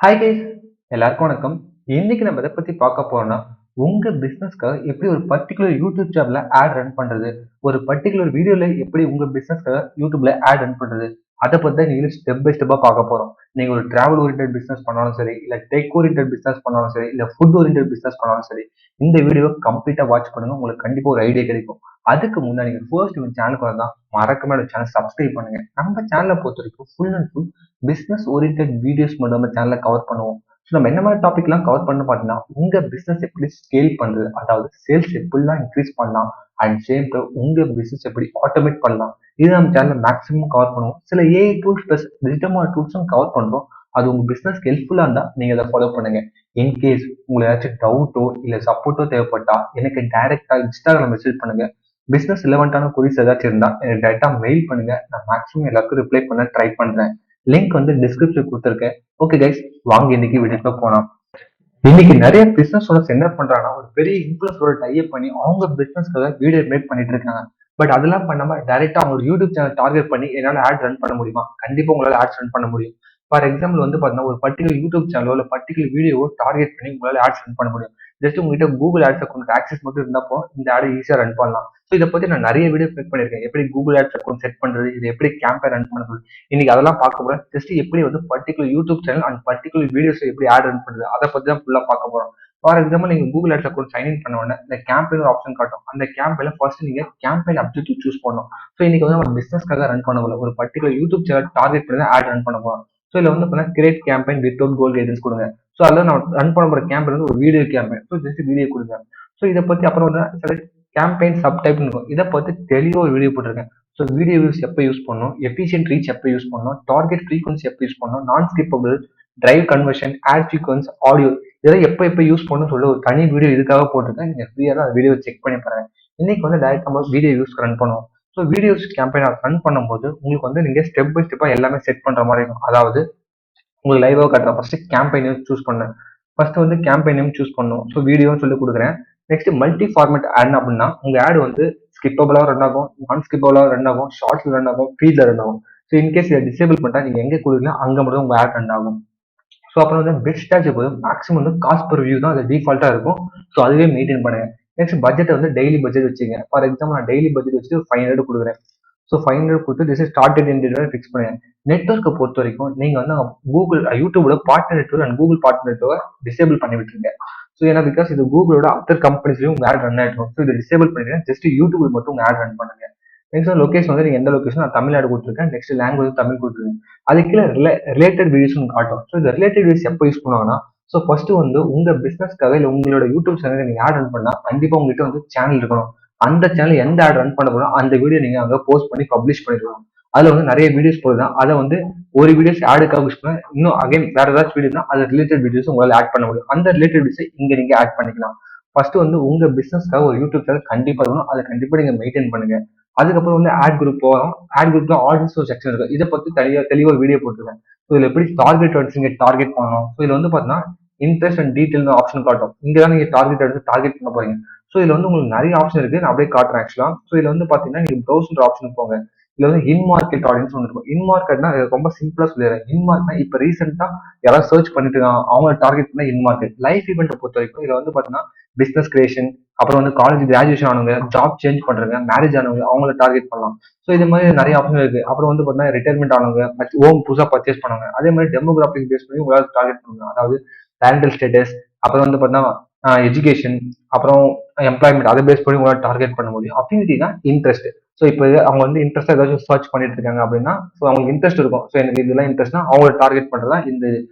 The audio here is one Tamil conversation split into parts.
ஹாய் கைஸ், எல்லாருக்கும் வணக்கம். இன்னைக்கு நம்ம எதை பத்தி பார்க்க போறோம்னா, உங்க பிசினஸ்க்காக எப்படி ஒரு பர்டிகுலர் யூடியூப் சேனல்ல ஆட் ரன் பண்றது, ஒரு பர்டிகுலர் வீடியோல எப்படி உங்க பிசினஸ்க்காக யூடியூப்ல ஆட் ரன் பண்றது, அதை பத்தி தான் நீங்க ஸ்டெப் பை ஸ்டெப்பா பார்க்க போறோம். நீங்க ஒரு டிராவல் ஓரியன்டட் பிசினஸ் பண்ணாலும் சரி, இல்ல டெக் ஓரியன்டட் பிசினஸ் பண்ணாலும் சரி, இல்ல ஃபுட் ஓரியன்டட் பிசினஸ் பண்ணாலும் சரி, இந்த வீடியோ கம்ப்ளீட்டா வாட்ச் பண்ணுங்க. உங்களுக்கு கண்டிப்பா ஒரு ஐடியா கிடைக்கும். அதுக்கு முன்னாடி நீங்க ஃபர்ஸ்ட் உங்க சேனலுக்கு வந்தா மறக்காம சேனல் சப்ஸ்கிரைப் பண்ணுங்க. நம்ம சேனலை பொறுத்த வரைக்கும் full and full business oriented videos மட்டும் நம்ம சேனல்ல கவர் பண்ணுவோம். ஸோ நம்ம என்ன மாதிரி டாபிக்லாம் கவர் பண்ண பார்த்தீங்கன்னா, உங்க பிசினஸ் எப்படி ஸ்கேல் பண்றது, அதாவது சேல்ஸ் எப்படிலாம் இன்க்ரீஸ் பண்ணலாம், அண்ட் சேம் டைம் உங்க பிசினஸ் எப்படி ஆட்டோமேட் பண்ணலாம், இது நம்ம சேனல்ல மேக்ஸிமம் கவர் பண்ணுவோம். சில ஏஐ டூல்ஸ் பிளஸ் டிஜிட்டல் டூல்ஸும் கவர் பண்றோம். அது உங்க பிசினஸ்க்கு ஹெல்ப்ஃபுல்லா இருந்தா நீங்க அதை ஃபாலோ பண்ணுங்க. இன்கேஸ் உங்களுக்கு ஏதாச்சும் டவுட்டோ இல்ல சப்போர்ட்டோ தேவைப்பட்டா எனக்கு டைரக்டா இன்ஸ்டாகிராம் மெசேஜ் பண்ணுங்க. பிசினஸ் ரிலவெண்டான கொரிஸ் ஏதாச்சும் இருந்தா எனக்கு டைரக்டா மெயில் பண்ணுங்க. நான் மேக்ஸிமம் எல்லாருக்கும் ரிப்ளை பண்ண ட்ரை பண்றேன். லிங்க் வந்து டிஸ்கிரிப்ஷன் கொடுத்துருக்கேன். ஓகே கைஸ், வாங்க இன்னைக்கு வீடியோக்குள்ள போலாம். இன்னைக்கு நிறைய பிசினஸ் ஓனர்ஸ் என்ன பண்றாங்கன்னா, ஒரு பெரிய இன்ஃபுளுசரோட டைப் பண்ணி அவங்க பிசினஸ்க்காக வீடியோ மேக் பண்ணிட்டு இருக்காங்க. பட் அதெல்லாம் பண்ணாம டைரக்டா அவங்க யூடியூப் சேனல் டார்கெட் பண்ணி என்னால ஆட் ரன் பண்ண முடியுமா? கண்டிப்பா உங்களால ஆட்ஸ் ரன் பண்ண முடியும். ஃபார் எக்ஸாம்பிள் வந்து பாத்தீங்கன்னா, ஒரு பர்டிகுலர் யூடியூப் சேனலோ இல்ல பர்டிகுலர் வீடியோவோ டார்கெட் பண்ணி உங்களால ஆட்ஸ் ரன் பண்ண முடியும். ஜஸ்ட் உங்ககிட்ட கூகுள் ஆட்ஸ் அக்கௌண்ட் ஆக்சஸ் மட்டும் இருந்தாப்போ இந்த ஆட் ஈஸியா ரன் பண்ணலாம். ஸோ இதை பத்தி நான் நிறைய வீடியோ மேக் பண்ணிருக்கேன். எப்படி கூகுள் ஆட்ஸ் அக்கௌண்ட் செட் பண்றது, இது எப்படி கேம்பெயின் ரன் பண்றது, இன்னைக்கு அதெல்லாம் பார்க்க போறோம். ஜஸ்ட் எப்படி வந்து particular YouTube channel and particular videos எப்படி ஆட் ரன் பண்றது, அதை பத்தி தான் ஃபுல்லா பார்க்க போறோம். ஃபார் எக்ஸாம்பிள் நீங்க Google Ads account sign in பண்ண உடனே இந்த கேம்பெயின் ஆப்ஷன் காட்டும். அந்த கேம்பெயின்ல ஃபர்ஸ்ட் நீங்க கேம்பெயின் அப்ஜெக்டிவ் சூஸ் பண்ணணும். ஸோ இன்னைக்கு வந்து நம்ம பிசினஸ்க்காக ரன் பண்ண போல ஒரு பர்டிகுலர் யூடியூப் சேனல் டார்கெட் பண்ணி ஆட் ரன் பண்ண போறோம். ஸோ இதுல வந்து create campaign without goal guidance கொடுங்க. ஸோ அதில் நான் ரன் பண்ண போற கேம்பெயின் வந்து ஒரு video campaign. So just video கொடுங்க. ஸோ இதை பத்தி அப்புறம் வந்து சில கேம்பெயின் சப்டைப் இருக்கும். இதை பத்தி தெளிவா ஒரு வீடியோ போட்டிருக்கேன். ஸோ வீடியோ யூஸ் எப்போ யூஸ் பண்ணணும், எஃபிஷியன்ட் ரீச் எப்போ யூஸ் பண்ணணும், டார்கெட் ஃப்ரீக்வன்சி எப்போ யூஸ் பண்ணணும், non skippable, drive conversion, ad sequence, audio இதெல்லாம் எப்போ யூஸ் பண்ணணும்னு சொல்லி ஒரு தனி வீடியோ இதுக்காக போட்டிருக்கேன். நீங்க ஃப்ரீயா தான் வீடியோ செக் பண்ணி பாருங்க. இன்னைக்கு வந்து டைரக்ட் நம்ம வீடியோ யூஸ் ரன் பண்ணுவோம். ஸோ வீடியோஸ் கேம்பெயின் ரன் பண்ணும்போது உங்களுக்கு வந்து நீங்க ஸ்டெப் பை ஸ்டெப்பா எல்லாமே செட் பண்ற மாதிரி இருக்கும். அதாவது உங்களுக்கு லைவாக காட்டுறேன். ஃபர்ஸ்ட் கேம்பெயின் நேம் சூஸ் பண்ணேன். ஃபர்ஸ்ட் வந்து கேம்பெயின் நேம் சூஸ் பண்ணும். ஸோ வீடியோன்னு சொல்லி கொடுக்குறேன். நெக்ஸ்ட் மல்டி ஃபார்மேட் ஆட் அப்படின்னா உங்க ஆட் வந்து ஸ்கிப்பபிளாக ரன் ஆகும், நான் ஸ்கிப்பபிளாக ரன் ஆகும், ஷார்ட்ஸ்ல ரன் ஆகும், ஃபீட்ல ரன் ஆகும். ஸோ இன்கேஸ் இதை டிசேபிள் பண்ணிட்டா நீங்க எங்க கொடுக்கலாம் அங்க மட்டும் உங்க ஆட் ரன் ஆகும். ஸோ அப்புறம் வந்து பெஸ்ட் ஸ்டாச்சு போது மேக்ஸிமம் வந்து காஸ்ட் பர் வியூ தான் அது டிஃபால்ட்டா இருக்கும். ஸோ அதுவே மெயின்டைன் பண்ணுங்க. நெக்ஸ்ட் பட்ஜெட் வந்து டெய்லி பட்ஜெட் வச்சுங்க. ஃபார் எக்ஸாம்பிள் நான் டெய்லி பட்ஜெட் வச்சு 500 கொடுக்குறேன். ஸோ 500 கொடுத்து this is started in fix பண்ணுங்க. நெட்ஒர்க்கை பொறுத்த வரைக்கும் நீங்க வந்து கூகுள் யூடியூபோட partner network and Google partner network disable பண்ணி விட்டுருங்க. ஸோ ஏன்னா பிகாஸ் இது கூகுளோட அதர் கம்பெனிஸ்லயும் உங்க ஆட் ரன் ஆயிடும். ஸோ இதை டிசேபிள் பண்ணிடுங்க. ஜஸ்ட் யூடியூப் மட்டும் உங்க ஆட் ரன் பண்ணுங்க. நெக்ஸ்ட் லொகேஷன் வந்து நீங்க எந்த லொகேஷன், நான் தமிழ்நாடு கொடுத்துருக்கேன். நெக்ஸ்ட் லாங்குவேஜ் தமிழ் கொடுத்துருக்கேன். அது கீழே ரிலேட்டட் வீடியோஸ் காட்டும். ஸோ இந்த ரிலேட்டட் வீடியோஸ் எப்போ யூஸ் பண்ணுவாங்கன்னா, ஸோ ஃபர்ஸ்ட் வந்து உங்க பிசினஸ்க்காக இல்லை உங்களோட யூடியூப் சேனல் நீங்க ஆட் ரன் பண்ணா கண்டிப்பா உங்ககிட்ட வந்து சேனல் இருக்கணும். அந்த சேனல் எந்த ஆட் ரன் பண்ண போறோம் அந்த வீடியோ நீங்க அங்க போஸ்ட் பண்ணி பப்ளிஷ் பண்ணிருக்கணும். அதுல வந்து நிறைய வீடியோஸ் போடுதான் அதை வந்து ஒரு வீடியோஸ் ஆடுக்காக யூஸ் பண்ண, இன்னும் அகைன் வேற ஏதாச்சும் வீடியோனா அது ரிலேட்டட் வீடியோஸ் உங்களால ஆட் பண்ண முடியும். அந்த ரிலேட்டட் வீடியோஸ் இங்க நீங்க ஆட் பண்ணிக்கலாம். ஃபர்ஸ்ட் வந்து உங்க பிசினஸ்க்காக ஒரு யூடியூப் சேனல் கண்டிப்பா இருக்கணும். அதை கண்டிப்பா நீங்க மெயின்டைன் பண்ணுங்க. அதுக்கப்புறம் வந்து ஆட் குரூப் போகிறோம். ஆட் குரூப்ல ஆடியன்ஸ் ஒரு செக்ஷன் இருக்கு. இதை பத்தி தெளிவாக வீடியோ போட்டுருக்கேன். ஸோ இதுல எப்படி டார்கெட் ஆடியன்ஸ் நீங்க டார்கெட் பண்ணணும். ஸோ இதுல வந்து பாத்தீங்கன்னா இன்ட்ரெஸ்ட் அண்ட் டீடைல் ஆப்ஷன் காட்டும். இங்க தான் நீங்க டார்கெட் எடுத்து டார்கெட் பண்ண போறீங்க. ஸோ இதுல வந்து உங்களுக்கு நிறைய ஆப்ஷன் இருக்கு. நான் அப்படியே காட்டுறேன் ஆக்சுவலா. ஸோ இதுல வந்து பாத்தீங்கன்னா நீங்க ப்ரௌசர் ஆப்ஷன் போங்க. இதுல வந்து இன் மார்க்கெட் ஆடியன்ஸ் ஒன்று இருக்கும். இன் மார்க்கெட்னா ரொம்ப சிம்பிளா சொல்லிடுறேன். இன் மார்க்கெட்னா இப்ப ரீசெண்டா யாராவது சர்ச் பண்ணிட்டு இருக்காங்க அவங்க டார்கெட் பண்ண இன் மார்க்கெட். லைஃப் ஈவெண்ட் பொறுத்த வரைக்கும் இதுல வந்து பாத்தீங்கன்னா பிசினஸ் கிரியேஷன், அப்புறம் வந்து காலேஜ் கிராஜுவேஷன் ஆனவங்க, ஜாப் சேஞ்ச் பண்றவங்க, மேரேஜ் ஆனவங்க அவங்கள டார்கெட் பண்ணலாம். ஸோ இது மாதிரி நிறைய ஆப்ஷன் இருக்கு. அப்புறம் வந்து பாத்தீங்கன்னா ரிட்டைர்மெண்ட் ஆனவங்க, ஹோம் புதுசா பர்ச்சேஸ் பண்ணுவாங்க. அதே மாதிரி டெமோகிராபிக் பேஸ் பண்ணி உங்களால் டார்கெட் பண்ணுவாங்க. அதாவது பேரண்டல் ஸ்டேட்டஸ், அப்புறம் வந்து பாத்தீங்கன்னா எஜுகேஷன், அப்புறம் எம்ப்ளாய்மெண்ட் அதை பேஸ் பண்ணி உங்களால் டார்கெட் பண்ண முடியும். அஃபினிட்டினா இன்ட்ரெஸ்ட். ஸோ இப்போ அவங்க வந்து இன்ட்ரெஸ்ட் ஏதாச்சும் சர்ச் பண்ணிட்டு இருக்காங்க அப்படின்னா, ஸோ அவங்களுக்கு இன்ட்ரெஸ்ட் இருக்கும். ஸோ எனக்கு இதெல்லாம் இன்ட்ரெஸ்ட்னா அவங்கள டார்கெட் பண்றதா இந்த.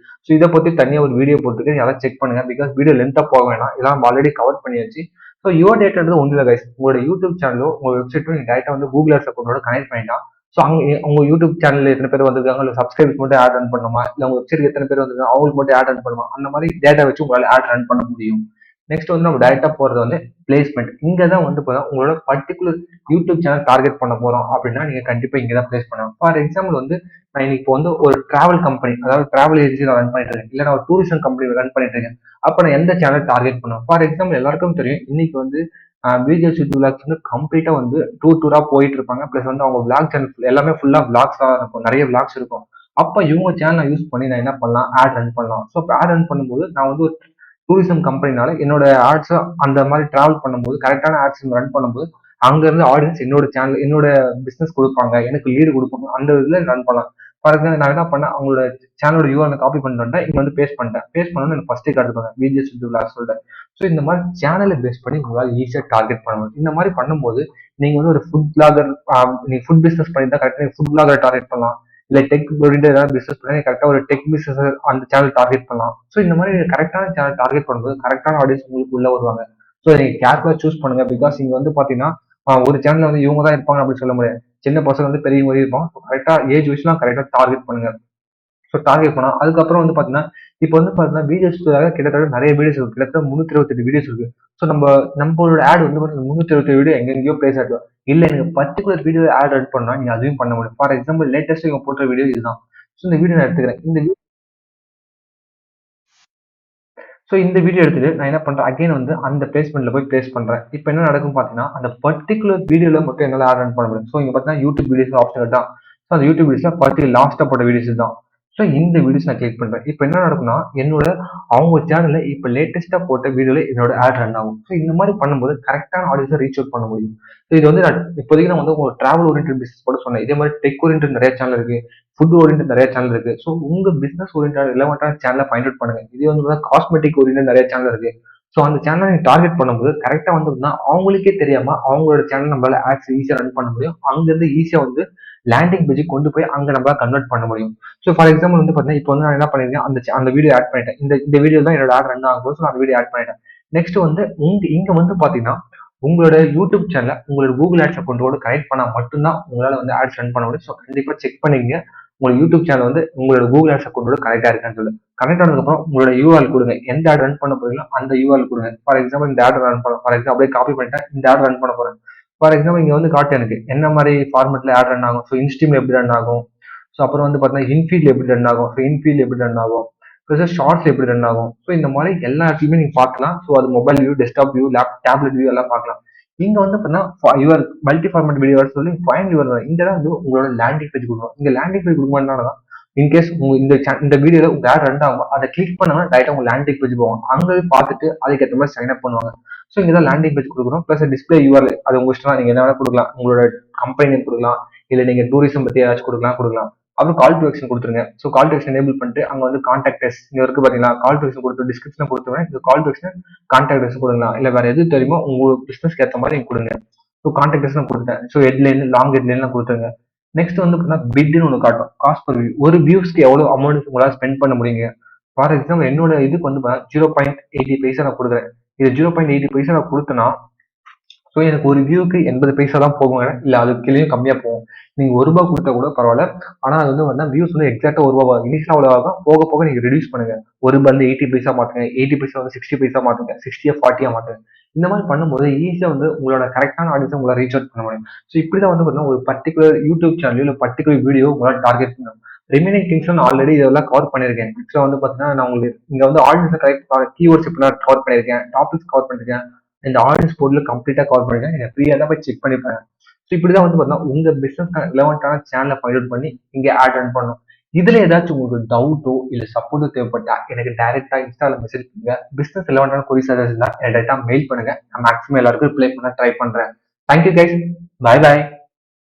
ஸோ இதை பத்தி தனியாக ஒரு வீடியோ போட்டுருக்கு. யாராவது செக் பண்ணுங்க. பிகாஸ் வீடியோ லென்த்தா போக வேணாம். இதெல்லாம் ஆல்ரெடி கவர் பண்ணியாச்சு. ஸோ யுவர் டேட்டான்றது ஒன்றும் இல்லை கைஸ். உங்களோட யூடியூப் சேனலோ உங்க வெப்சைட்டோ நீங்க டேரக்டா வந்து கூகுள் ஆட்ஸ் அக்கௌண்டோட கனெக்ட் பண்ணிட்டா, ஸோ அங்க உங்க யூடியூப் சேனல்ல எத்தனை பேர் வந்திருக்காங்க, இல்லை சப்ஸ்கிரைபர்ஸ் மட்டும் ஆட் ரன் பண்ணுமா, இல்லை உங்க வெப்சைட் எத்தனை பேர் வந்திருக்காங்க அவங்களுக்கு மட்டும் ஆட் ரன் பண்ணுமா, அந்த மாதிரி டேட்டா வச்சு உங்களால ஆட் ரன் பண்ண முடியும். நெக்ஸ்ட் வந்து நம்ம டைரக்டா போறது வந்து பிளேஸ்மெண்ட். இங்க தான் வந்து உங்களோட பர்டிகுலர் யூடியூப் சேனல் டார்கெட் பண்ண போறோம் அப்படின்னா நீங்க கண்டிப்பா இங்க தான் பிளேஸ் பண்ணணும். ஃபார் எக்ஸாம்பிள் வந்து நான் இன்னைக்கு வந்து ஒரு டிராவல் கம்பெனி, அதாவது டிராவல் ஏஜென்சி நான் ரன் பண்ணிட்டு இருக்கேன், இல்லை நான் ஒரு டூரிசம் கம்பெனி ரன் பண்ணிட்டு இருக்கேன். அப்ப நான் எந்த சேனல் டார்கெட் பண்ணுவேன்? ஃபார் எக்ஸாம்பிள் எல்லாருக்கும் தெரியும் இன்னைக்கு வந்து வீடியோஸ் யூடியூப் விளாக்ஸ் வந்து கம்ப்ளீட்டா வந்து டூரா போயிட்டு இருப்பாங்க. பிளஸ் வந்து அவங்க விளாக் சேனல் எல்லாமே ஃபுல்லா விளாக்ஸா இருக்கும். நிறைய விளாக்ஸ் இருக்கும். அப்ப இவங்க சேனலை யூஸ் பண்ணி நான் என்ன பண்ணலாம், ஆட் ரன் பண்ணலாம். ஸோ இப்போ ஆட் ரன் பண்ணும்போது நான் வந்து ஒரு டூரிசம் கம்பெனினால என்னோட ஆட்ஸை அந்த மாதிரி டிராவல் பண்ணும்போது கரெக்டான ஆட்ஸ் ரன் பண்ணும்போது அங்க இருந்து ஆடியன்ஸ் என்னோட சேனல் என்னோட பிசினஸ் கொடுப்பாங்க, எனக்கு லீடு கொடுப்பாங்க, அந்த இதுல ரன் பண்ணலாம். ஃபார் எக்ஸாம்பிள் நான் என்ன பண்ணேன், அவங்களோட சேனலோட யூஆர்எல் காப்பி பண்ணிட்டு இங்க வந்து பேஸ்ட் பண்ணிட்டேன். பேஸ்ட் பண்ணோன்னு எனக்கு ஃபர்ஸ்டே காட்டுப்பாங்க விஜிஎஸ் சொல்லிட்டு. ஸோ இந்த மாதிரி சேனலை பேஸ் பண்ணி உங்களால் ஈஸியாக டார்கெட் பண்ண முடியும். இந்த மாதிரி பண்ணும்போது நீங்க வந்து ஒரு ஃபுட் பிளாகர், நீங்க ஃபுட் பிசினஸ் பண்ணிட்டு கரெக்டாக ஃபுட் பிளாகர் டார்கெட் பண்ணலாம். இல்ல டெக் ஓரியன்டட் ஏதாவது பிசினஸ் பண்ணி கரெக்டா ஒரு டெக் பிசினஸ் அந்த சேனல் டார்கெட் பண்ணலாம். ஸோ இந்த மாதிரி கரெக்டான சேனல் டார்கெட் பண்ணும்போது கரெக்டான ஆடியன்ஸ் உங்களுக்கு உள்ள வருவாங்க. ஸோ நீங்க கேர்ஃபுல்லா சூஸ் பண்ணுங்க. பிகாஸ் இங்க வந்து பாத்தீங்கன்னா ஒரு சேனல்ல வந்து இவங்க தான் இருப்பாங்க அப்படின்னு சொல்ல முடியாது. சின்ன பசங்க வந்து பெரியவங்க இருப்பாங்க. கரெக்டா ஏஜ் வைஸ்லாம் கரெக்டா டார்கெட் பண்ணுங்க. ஸோ டார்கெட் பண்ணலாம். அதுக்கப்புறம் வந்து பாத்தீங்கன்னா இப்போ வந்து பாத்தீங்கன்னா வீடியோஸ்க்காக கிட்டத்தட்ட நிறைய வீடியோஸ் இருக்கு. கிட்டத்தட்ட 328 வீடியோஸ் இருக்கு. ஸோ நம்மளோட ஆட் வந்து 328 வீடியோ எங்கெங்கயோ பிளேஸ் ஆகும். இல்ல எனக்கு பர்டிகுலர் வீடியோ ஆட் ரன் பண்ணா நீங்க அதையும் பண்ண முடியும். ஃபார் எக்ஸாம்பிள் லேட்டஸ்ட் இவங்க போட்ட வீடியோ இதுதான். ஸோ இந்த வீடியோ நான் எடுத்துக்கிறேன். இந்த வீடியோ எடுத்துட்டு நான் என்ன பண்றேன், அகைன் வந்து அந்த பிளேஸ்மெண்ட்ல போய் பிளேஸ் பண்றேன். இப்போ என்ன நடக்கும் பாத்தீங்கன்னா அந்த பர்டிகுலர் வீடியோல மட்டும் என்னால ஆட் ரன் பண்ண முடியும். ஸோ இங்க பாத்தீங்கன்னா யூடியூப் வீடியோஸ் ஆப்ஷன் தான். ஸோ அந்த யூடியூப் வீடியோஸ்ல பர்டிகுலர் லாஸ்டா போட்ட வீடியோஸ் தான். ஸோ இந்த வீடியோஸ் நான் கிளிக் பண்றேன். இப்போ என்ன நடக்கும்னா என்னோட அவங்க சேனல்ல இப்போ லேட்டஸ்டா போட்ட வீடியோல என்னோட ஆட் ரன் ஆகும். ஸோ இந்த மாதிரி பண்ணும்போது கரெக்டான ஆடியன்ஸை ரீச் அவுட் பண்ண முடியும். ஸோ இது வந்து நான் இப்போதைக்கு நான் வந்து ஒரு டிராவல் ஓரியன்ட் பிசினஸ் கூட சொன்னேன். இதே மாதிரி டெக் ஓரியன்ட் நிறைய சேனல் இருக்கு, ஃபுட் ஓரியன்ட் நிறைய சேனல் இருக்கு. ஸோ உங்க பிசினஸ் ஓரியன்ட் ரிலவெண்டான சேனலை ஃபைண்ட் அவுட் பண்ணுங்க. இதே வந்து காஸ்மெட்டிக் ஓரியன்ட் நிறைய சேனல் இருக்கு. ஸோ அந்த சேனலை நீங்க டார்கெட் பண்ணும்போது கரெக்டா வந்து அவங்களுக்கே தெரியாம அவங்களோட சேனல் நம்மளால ஆட்ஸ் ஈஸியா ரன் பண்ண முடியும். அங்க இருந்து ஈஸியா வந்து லேண்டிங் பேஜுக்கு கொண்டு போய் அங்க நம்மளால கன்வெர்ட் பண்ண முடியும். ஸோ ஃபார் எக்ஸாம்பிள் வந்து பாத்தீங்கன்னா இப்போ வந்து நான் என்ன பண்ணிருக்கேன், அந்த வீடியோ ஆட் பண்ணிட்டேன். இந்த வீடியோ தான் என்னோட ஆட் ரன் ஆகும்போது ஸோ அந்த வீடியோ ஆட் பண்ணிட்டேன். நெக்ஸ்ட் வந்து இங்க வந்து பாத்தீங்கன்னா உங்களோட யூடியூப் சேனலை உங்களோட கூகுள் ஆட்ஸ் அக்கௌண்ட்டோட கனெக்ட் பண்ணா மட்டும்தான் உங்களால வந்து ஆட்ஸ் ரன் பண்ண முடியும். ஸோ கண்டிப்பா செக் பண்ணிக்கங்க உங்களோட யூடியூப் சேனல் வந்து உங்களோட கூகுள் ஆட்ஸ் அக்கௌண்ட்டோட கனெக்டா இருக்கான்னு சொல்லு. கனெக்ட் ஆனதுக்கப்புறம் உங்களோட யூஆர்எல் கொடுங்க. எந்த ஆட் ரன் பண்ண போறீங்களோ அந்த யூஆர்எல் கொடுங்க. ஃபார் எக்ஸாம்பிள் இந்த ஆட் ரன் பண்ண ஃபார் எக்ஸாம்பிள் அப்படியே காப்பி பண்ணிட்டேன், இந்த ஆட் ரன் பண்ண போறேன். ஃபார் எக்ஸாம்பிள் இங்க வந்து காட்டு எனக்கு என்ன மாதிரி ஃபார்மெட்ல ஆட் ரன் ஆகும். ஸோ இன்ஸ்டீம்ல எப்படி ரன் ஆகும். ஸோ அப்புறம் வந்து பார்த்தீங்கன்னா இன்ஃபீல்ட் எப்படி ரன் ஆகும். ஸோ இன்ஃபீல்ட் எப்படி ரன் ஆகும். ப்ளஸ் ஷார்ட்ஸ் எப்படி ரன் ஆகும். ஸோ இந்த மாதிரி எல்லா ஆட்லையுமே நீங்க பார்க்கலாம். ஸோ அது mobile view, desktop view, tablet view எல்லாம் பார்க்கலாம். இங்க வந்து பார்த்தீங்கன்னா யுவர் மல்டி ஃபார்மேட் வீடியோ சொல்லி ஃபைன் யுவர் இந்த இடம் வந்து உங்களோட லேண்டிங் பேஜ் கொடுக்கும். இங்க லேண்டிங் பேஜ் கொடுக்கும்போது இன்கேஸ் உங்க இந்த வீடியோல உங்க ஆட் ரன் ஆகும், அதை கிளிக் பண்ணாங்கன்னா டைரக்டா உங்க லேண்டிங் பேஜ் போவாங்க. அங்க பார்த்துட்டு அதுக்கேற்ற மாதிரி சைன் அப் பண்ணுவாங்க. ஸோ இங்கதான் லேண்டிங் பேஜ் கொடுக்குறோம். பிளஸ் டிஸ்பிளே யூஆர்எல் அது உங்க இஷ்டம், நீங்க என்ன வேணா கொடுக்கலாம். உங்களோட கம்பெனி கொடுக்கலாம், இல்ல நீங்க டூரிசம் பத்தி ஏதாச்சும் கொடுக்கலாம். அப்புறம் கால் டு ஆக்ஷன் கொடுத்துருங்க. So call to action enable பண்ணிட்டு அங்க வந்து கான்டாக்ட் அஸ் இங்க இருக்கு பாத்தீங்களா, கால் டு ஆக்ஷன் கொடுத்து டிஸ்கிரிப்ஷன் கொடுத்துருவேன். இந்த call to action contact as கொடுக்கலாம். இல்ல வேற எது தெரியுமோ உங்க பிசினஸ்க்கு ஏற்ற மாதிரி நீங்க கொடுங்க. ஸோ கான்டாக்ட் அஸ் கொடுத்தேன். ஸோ ஹெட்லைன் லாங் ஹெட்லைன்லாம் கொடுத்துருங்க. நெக்ஸ்ட் வந்து பார்த்தீங்கன்னா பிட்னு ஒன்று காட்டும். காஸ்ட் பர் வியூ, ஒரு வியூஸ்க்கு எவ்வளவு அமௌண்ட் உங்களால் ஸ்பெண்ட் பண்ண முடியுங்க. ஃபார் எக்ஸாம்பிள் என்னோட இதுக்கு வந்து 0.80 பைசா நான் கொடுக்குறேன். இது 0.80 பைசா நான் கொடுத்தேன்னா ஸோ எனக்கு ஒரு வியூக்கு 80 பைசா தான் போகும், இல்லை அதுக்கு கீழே கம்மியா போகும். நீங்க ₹1 கொடுத்தா கூட பரவாயில்ல. ஆனா அது வந்து வியூஸ் வந்து எக்ஸாக்டா ₹1 இனிஷியலா அவ்வளோ ஆகும். போக போக நீங்க ரெடியூஸ் பண்ணுங்க. ₹1 80 பைசா மாத்துங்க, 80 பைசா வந்து 60 பைசா மாத்துங்க, 60 40 மாத்துங்க. இந்த மாதிரி பண்ணும்போது ஈஸியா வந்து உங்களோட கரெக்டான ஆடியன்ஸை உங்களால் ரீச் அவுட் பண்ண முடியும். ஸோ இப்படிதான் வந்து பார்த்தீங்கன்னா ஒரு பர்டிகுலர் யூடியூப் சேனல் இல்லை பர்டிகுலர் வீடியோ உங்களால் டார்கெட் பண்ணணும். ரிமைனிங் திங்ஸ் நான் ஆல்ரெடி இதெல்லாம் கவர் பண்ணியிருக்கேன். ஆக்சுவலா வந்து பார்த்தீங்கன்னா நான் உங்களுக்கு இங்க வந்து ஆடியன்ஸ் கரெக்ட் கீவேர்ட்ஸ் இப்போ நான் கவர் பண்ணியிருக்கேன், டாபிக்ஸ் கவர் பண்ணிருக்கேன், இந்த ஆடியன்ஸ் போர்ட்ல கம்ப்ளீட்டா கவர் பண்ணிருக்கேன். நீங்க ஃப்ரீயா தான் போய் செக் பண்ணி பாருங்க. ஸோ இப்படிதான் வந்து பார்த்தீங்கன்னா உங்க பிசினஸ் ரிலவெண்டான சேனலை ஃபைண்ட் அவுட் பண்ணி இங்க ஆட் ரன் பண்ணணும். இதுல ஏதாச்சும் உங்களுக்கு டவுட்டோ இல்ல சப்போர்ட்டோ தேவைப்பட்டா எனக்கு டைரக்டா இன்ஸ்டால மெசேஜ் பண்ணுங்க. பிசினஸ் ரிலவெண்டான கொரி சஜஷன் தான் டைரக்டா மெயில் பண்ணுங்க. நான் மேக்ஸிமம் எல்லாருக்கும் ரிப்ளை பண்ண ட்ரை பண்றேன். Thank you guys, bye bye.